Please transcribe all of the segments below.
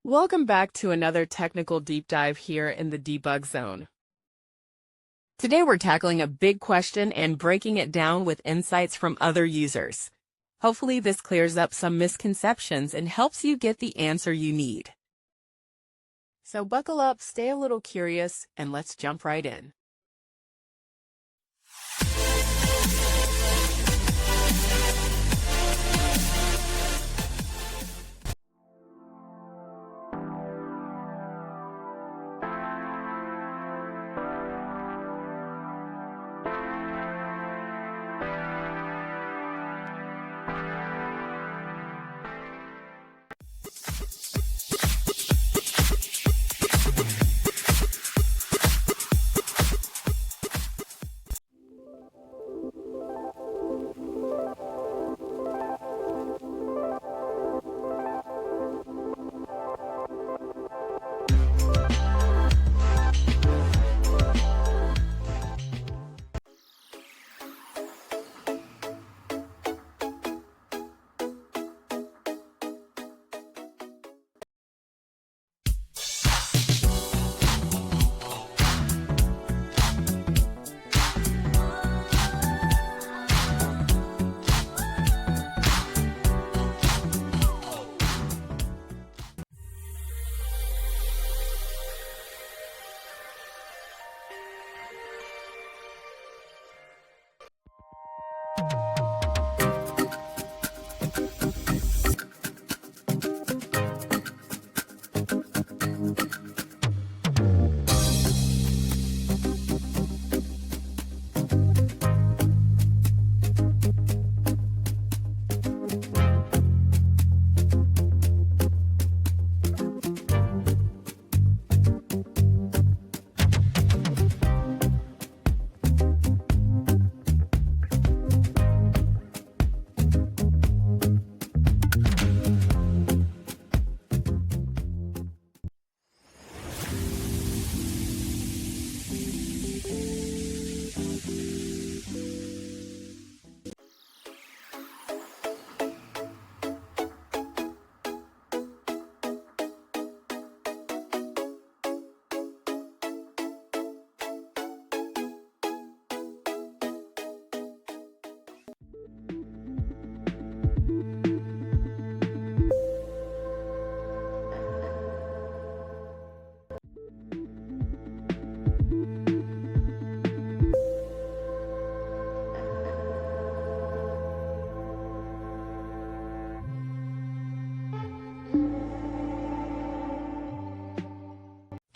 Welcome back to another technical deep dive here in the Debug Zone. Today we're tackling a big question and breaking it down with insights from other users. Hopefully this clears up some misconceptions and helps you get the answer you need. So buckle up, stay a little curious, and let's jump right in.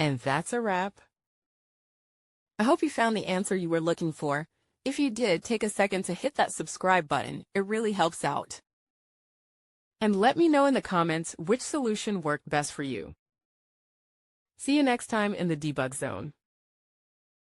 And that's a wrap. I hope you found the answer you were looking for. If you did, take a second to hit that subscribe button. It really helps out. And let me know in the comments which solution worked best for you. See you next time in the Debug Zone.